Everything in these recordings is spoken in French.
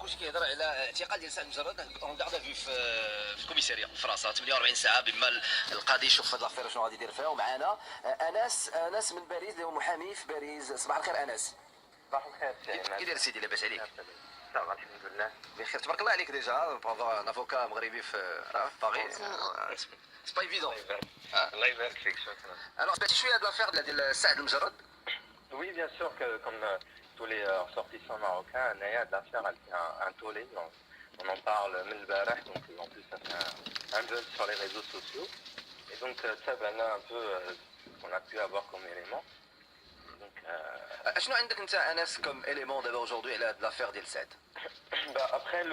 كلشي كيهضر على اعتقال ديال سعد مجرد اون غارد افي في الكوميساريه في فرنسا 48 ساعه بما القاضي يشوف هاد لافير شنو غادي يدير فيها. ومعنا انس من باريس اللي هو محامي في باريس. صباح الخير انس. صباح الخير كي داير سيدي؟ لاباس عليك؟ صافا الحمد لله بخير تبارك الله عليك. ديجا بوندون ان افوكا مغربي في باريس سي با ايفيدون. الله يبارك فيك شكرا. الوغ سمعتي شويه هاد لافير ديال سعد المجرد؟ Oui, bien sûr que comme tous les ressortissants marocains, Naya d'affaires elle fait un tollé. On en parle Melbarah, donc en plus ça fait un buzz sur les réseaux sociaux. Et donc ça, ben là un peu ce qu'on a pu avoir comme élément. Donc اشنو عندك انت انس كوم اليمون دابا اوجوردي على هاد لافير ديال سعد؟ bah, après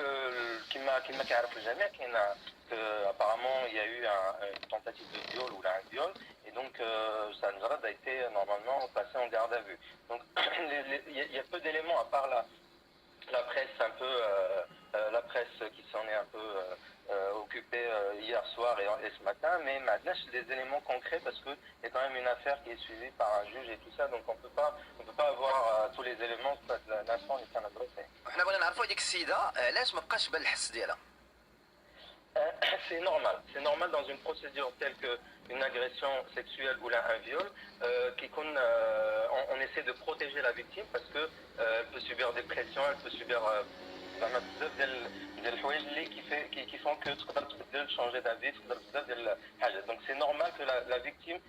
كما كيعرف الجميع كاين apparemment il y a eu une tentative de viol ou un viol et donc Saad Mjrad a été normalement passé en garde à vue. Donc il y a peu d'éléments à part la presse un peu la presse qui s'en est un peu occupée hier soir et ce matin, mais maintenant c'est des éléments concrets parce que il y a quand même une affaire qui est suivie par un juge et tout ça, donc on peut pas avoir tous les éléments l'instant اللي كنهضروا. حنا بغينا نعرفوا هذيك السيده علاش ما بقاش بان الحس ديالها. C'est normal dans une procédure telle qu'une agression sexuelle ou là, un viol, on essaie de protéger la victime parce que elle peut subir des pressions, elle peut subir des الحوايج qui font que تقدر تبدل changer d'avis, تقدر بزاف ديال الحاجات. Donc c'est normal que la victime,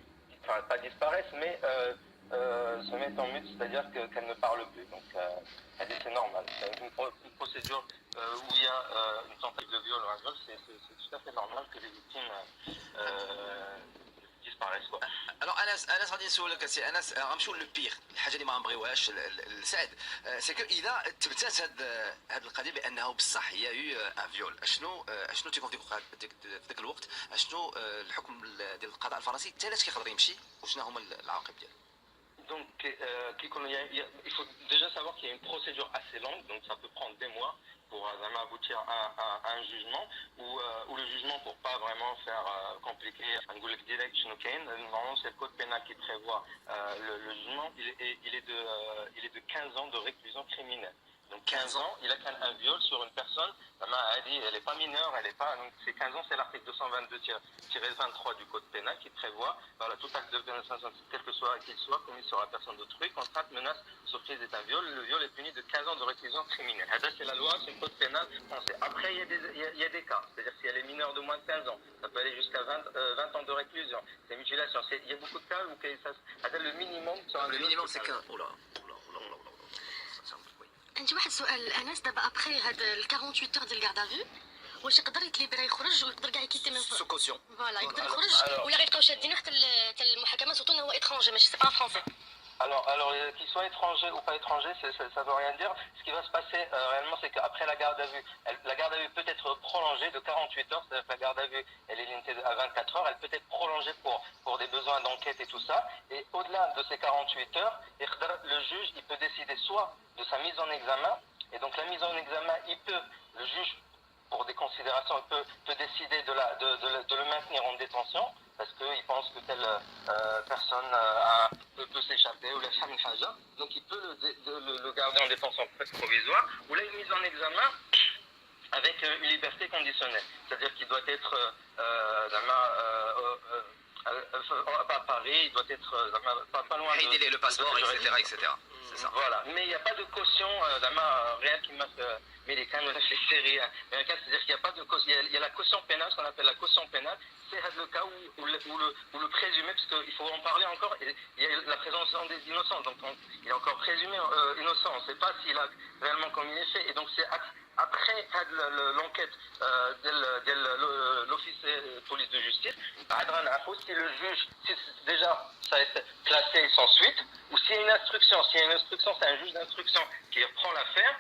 enfin pas disparaisse, mais se mette en mute, c'est-à-dire qu'elle ne parle plus. Donc c'est normal. Une procédure où il y a une tentative de viol ou un viol, c'est tout à fait normal que les victimes disparaissent quoi. Alors انس غادي نسولك سي انس، غنمشيو للبيغ، الحاجه اللي ما غنبغيوهاش لسعد، سي كو اذا تبتات هاد القضيه بانه بصح هي يو ان فيول، اشنو تيكون في ذاك الوقت، اشنو الحكم ديال القضاء الفرنسي الثالث كيقدر يمشي وشنو هما العواقب ديالو؟ Donc il faut déjà savoir qu'il y a une procédure assez longue, donc ça peut prendre des mois pour aboutir à un jugement ou le jugement pour pas vraiment faire compliqué. Normalement c'est le code pénal qui prévoit le jugement, il est de 15 ans de réclusion criminelle. Donc 15 ans, il a un viol sur une personne, elle n'est pas mineure, elle est pas, donc c'est 15 ans, c'est l'article 222-23 du code pénal qui prévoit, voilà, tout acte de violence, quel que soit qu'il soit, commis sur la personne d'autrui, contrainte, menace, surprise est un viol, le viol est puni de 15 ans de réclusion criminelle. C'est la loi, c'est le code pénal français. Après, il y a des cas, c'est-à-dire si elle est mineure de moins de 15 ans, ça peut aller jusqu'à 20 ans de réclusion, c'est mutilation, il y a beaucoup de cas où le minimum... Le minimum c'est 15 ans. عندي واحد السؤال انس، دابا ابخي هاد 48 اور ديال الكارد افو واش يقدر يتليبرا يخرج ويقدر كاع يكيتي من سو كوسيون؟ فوالا يقدر يخرج ولا غيبقاو شادينه حتى المحاكمه سورتو انه هو اترونجي ماشي سي با فرونسي؟ Alors qu'il soit étranger ou pas étranger, ça veut rien dire. Ce qui va se passer réellement, c'est qu'après la garde à vue, la garde à vue peut être prolongée de 48 heures, c'est-à-dire que la garde à vue, elle est limitée à 24 heures, elle peut être prolongée pour des besoins d'enquête et tout ça. Et au-delà de ces 48 heures, le juge, il peut décider soit de sa mise en examen, et donc la mise en examen, le juge, pour des considérations, peut décider de le maintenir en détention, parce qu'il pense que telle personne peut s'échapper ou la femme haja, donc il peut le garder en détention provisoire, ou là une mise en examen avec une liberté conditionnelle, c'est-à-dire qu'il doit être à Paris, il doit être pas loin de... le passeport, etc. C'est ça. Voilà, mais il n'y a pas de caution réelle qui m'a américaine ou la série américaine, c'est-à-dire qu'il n'y a pas de caution, il y a la caution pénale, ce qu'on appelle la caution pénale, c'est le cas où le présumé, parce qu'il faut en parler encore, il y a la présomption des innocents, donc il est encore présumé innocent, on ne sait pas s'il a réellement commis les faits, et donc c'est après l'enquête de l'office de police de justice, si le juge, si déjà ça a été classé sans suite, ou s'il y a une instruction, c'est un juge d'instruction qui reprend l'affaire,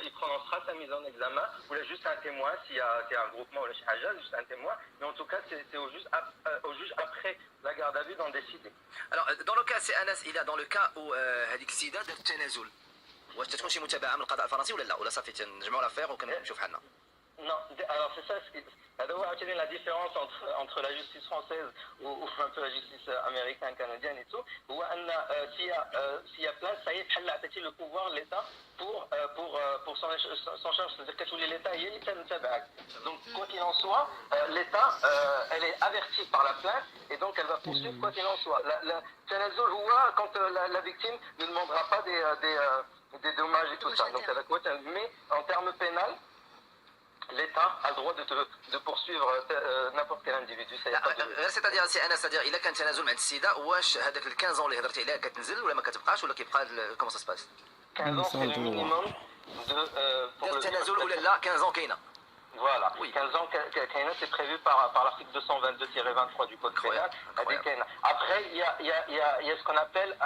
il prononcera sa mise en examen, ou là juste un témoin, s'il y a un groupement ou juste un témoin, mais en tout cas c'est au juge après la garde à vue d'en décider. Alors dans le cas, c'est Anas, il a dans le cas où هذيك السيده دارت التنازل، واش تكون شي متابعه من القضاء الفرنسي ولا لا، ولا صافي تنجمعوا لافير وكنمشيو في حالنا؟ Non, alors c'est ça, la différence entre la justice française ou un peu la justice américaine, canadienne et tout. S'il y a place, ça y est, elle a le pouvoir, l'État, pour s'en charge. C'est-à-dire que l'État, il y a l'État. Donc, quoi qu'il en soit, l'État, elle est avertie par la plainte et donc elle va poursuivre quoi qu'il en soit. Quand la victime ne demandera pas des dommages et tout ça. Donc, mais en termes pénal, l'État a le droit de poursuivre n'importe quel individu. c'est-à-dire الا كان تنازل مع السيده واش هذاك ال 15 اللي هضرتي عليها كتنزل ولا ما كتبقاش ولا كيبقى كومون سا سباس 15 ans, c'est le minimum pour le التنازل ولا لا 15 كاينه. Voilà, oui. 15 ans, c'est prévu par l'article 222-23 du Code pénal. Après, il y a ce qu'on appelle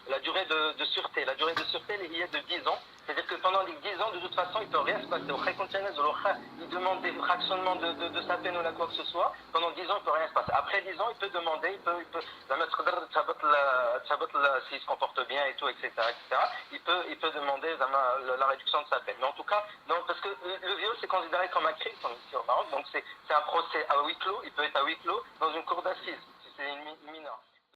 la durée de sûreté. La durée de sûreté, il est de 10 ans. C'est-à-dire que pendant les 10 ans, de toute façon, il ne peut rien se passer. Il demande des fractionnements de sa peine ou là quoi que ce soit. Pendant 10 ans, il ne peut rien se passer. Après 10 ans, il peut demander, s'il se comporte bien et tout, etc., il peut demander la réduction de sa peine. Mais en tout cas, non, parce que le viol, c'est considéré comme un crime, comme ici au Maroc. Donc c'est un procès à huis clos. Il peut être à huis clos dans une cour d'assises, si c'est une mineure.